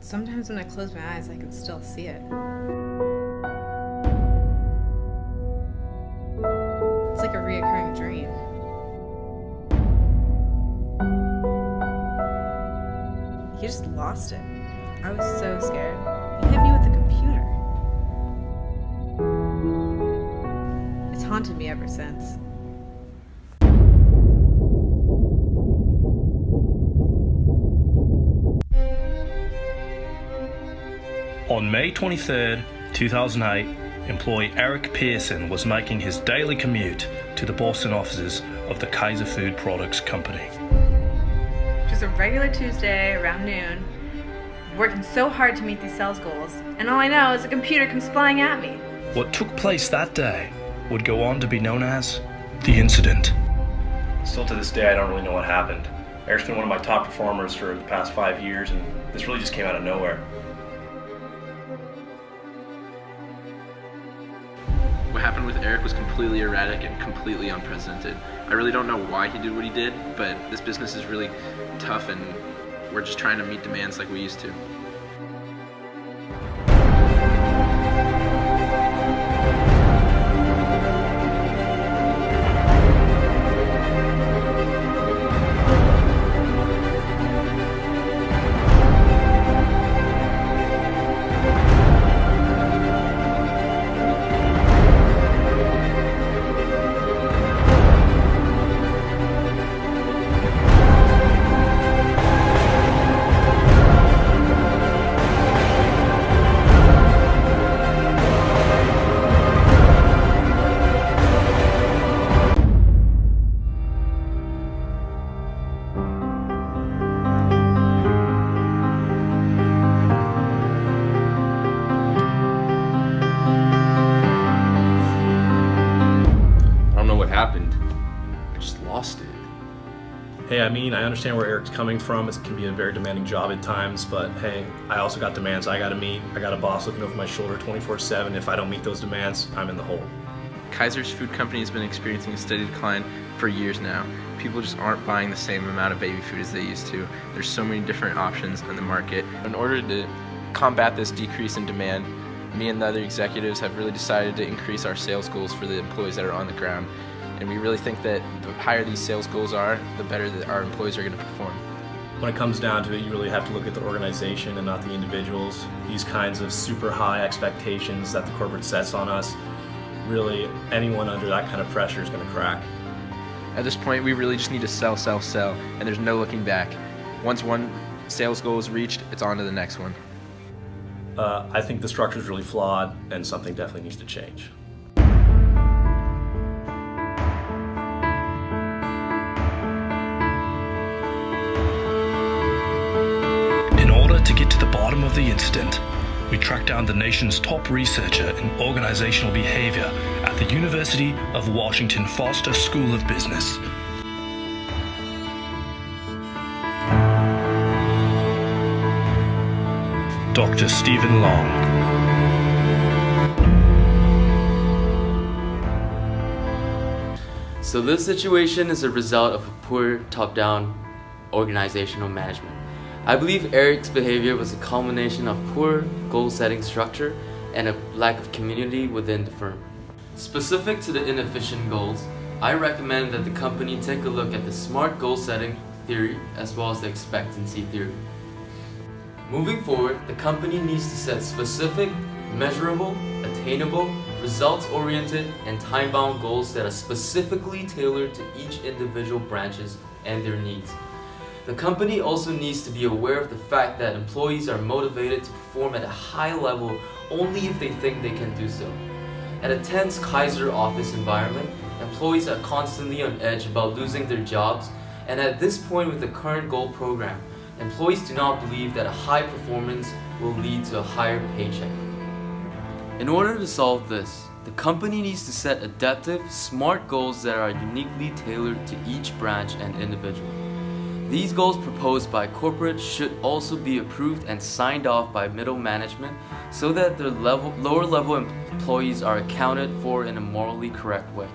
Sometimes when I close my eyes, I can still see it. It's like a reoccurring dream. He just lost it. I was so scared. He hit me with the computer. It's haunted me ever since. On May 23, 2008, employee Eric Pearson was making his daily commute to the Boston offices of the Kaiser Food Products Company. Just a regular Tuesday around noon, working so hard to meet these sales goals, and all I know is a computer comes flying at me. What took place that day would go on to be known as the incident. Still to this day, I don't really know what happened. Eric's been one of my top performers for the past 5 years, and this really just came out of nowhere. What happened with Eric was completely erratic and completely unprecedented. I really don't know why he did what he did, but this business is really tough and we're just trying to meet demands like we used to. Happened. I just lost it. Hey, I understand where Eric's coming from. It can be a very demanding job at times, but hey, I also got demands I gotta meet. I got a boss looking over my shoulder 24/7. If I don't meet those demands, I'm in the hole. Kaiser's food company has been experiencing a steady decline for years now. People just aren't buying the same amount of baby food as they used to. There's so many different options in the market. In order to combat this decrease in demand, me and the other executives have really decided to increase our sales goals for the employees that are on the ground. And we really think that the higher these sales goals are, the better that our employees are going to perform. When it comes down to it, you really have to look at the organization and not the individuals. These kinds of super high expectations that the corporate sets on us, really anyone under that kind of pressure is going to crack. At this point, we really just need to sell, and there's no looking back. Once one sales goal is reached, it's on to the next one. I think the structure is really flawed and something definitely needs to change. To get to the bottom of the incident, we tracked down the nation's top researcher in organizational behavior at the University of Washington Foster School of Business. Dr. Stephen Long. So this situation is a result of a poor top-down organizational management. I believe Eric's behavior was a culmination of poor goal-setting structure and a lack of community within the firm. Specific to the inefficient goals, I recommend that the company take a look at the SMART goal-setting theory as well as the expectancy theory. Moving forward, the company needs to set specific, measurable, attainable, results-oriented, and time-bound goals that are specifically tailored to each individual branches and their needs. The company also needs to be aware of the fact that employees are motivated to perform at a high level only if they think they can do so. At a tense Kaiser office environment, employees are constantly on edge about losing their jobs, and at this point with the current goal program, employees do not believe that a high performance will lead to a higher paycheck. In order to solve this, the company needs to set adaptive, SMART goals that are uniquely tailored to each branch and individual. These goals proposed by corporate should also be approved and signed off by middle management so that the lower level employees are accounted for in a morally correct way.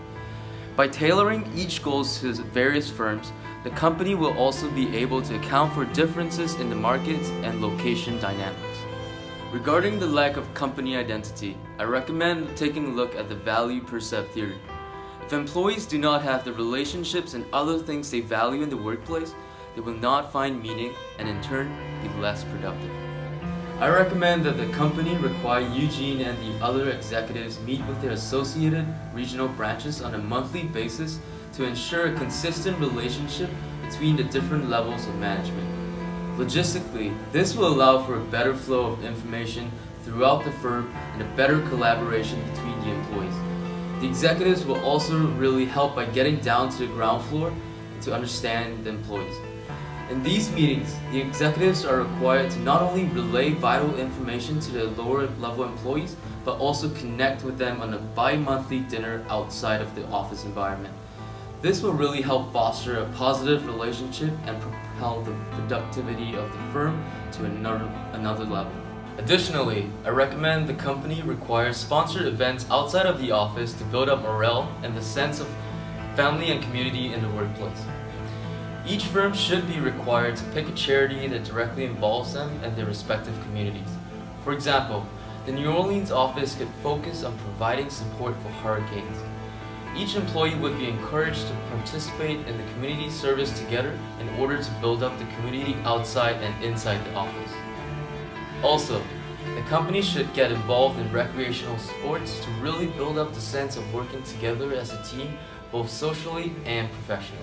By tailoring each goals to various firms, the company will also be able to account for differences in the markets and location dynamics. Regarding the lack of company identity, I recommend taking a look at the value percept theory. If employees do not have the relationships and other things they value in the workplace, they will not find meaning and in turn be less productive. I recommend that the company require Eugene and the other executives meet with their associated regional branches on a monthly basis to ensure a consistent relationship between the different levels of management. Logistically, this will allow for a better flow of information throughout the firm and a better collaboration between the employees. The executives will also really help by getting down to the ground floor and to understand the employees. In these meetings, the executives are required to not only relay vital information to the lower level employees, but also connect with them on a bi-monthly dinner outside of the office environment. This will really help foster a positive relationship and propel the productivity of the firm to another level. Additionally, I recommend the company requires sponsored events outside of the office to build up morale and the sense of family and community in the workplace. Each firm should be required to pick a charity that directly involves them and their respective communities. For example, the New Orleans office could focus on providing support for hurricanes. Each employee would be encouraged to participate in the community service together in order to build up the community outside and inside the office. Also, the company should get involved in recreational sports to really build up the sense of working together as a team, both socially and professionally.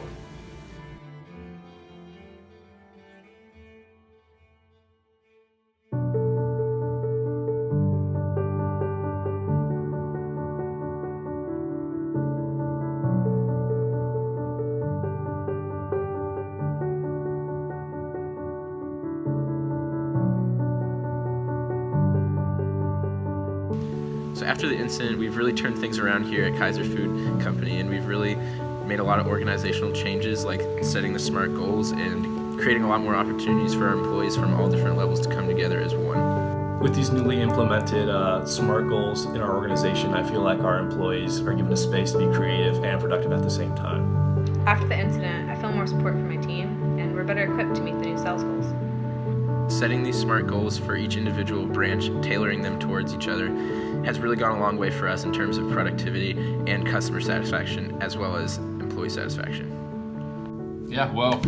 So after the incident, we've really turned things around here at Kaiser Food Company, and we've really made a lot of organizational changes, like setting the SMART goals and creating a lot more opportunities for our employees from all different levels to come together as one. With these newly implemented SMART goals in our organization, I feel like our employees are given a space to be creative and productive at the same time. After the incident, I feel more support from my team, and we're better equipped to meet the new sales goals. Setting these SMART goals for each individual branch, tailoring them towards each other, has really gone a long way for us in terms of productivity and customer satisfaction, as well as employee satisfaction. Yeah, well,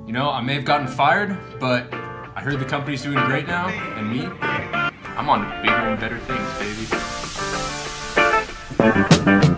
I may have gotten fired, but I heard the company's doing great now, and me, I'm on bigger and better things, baby.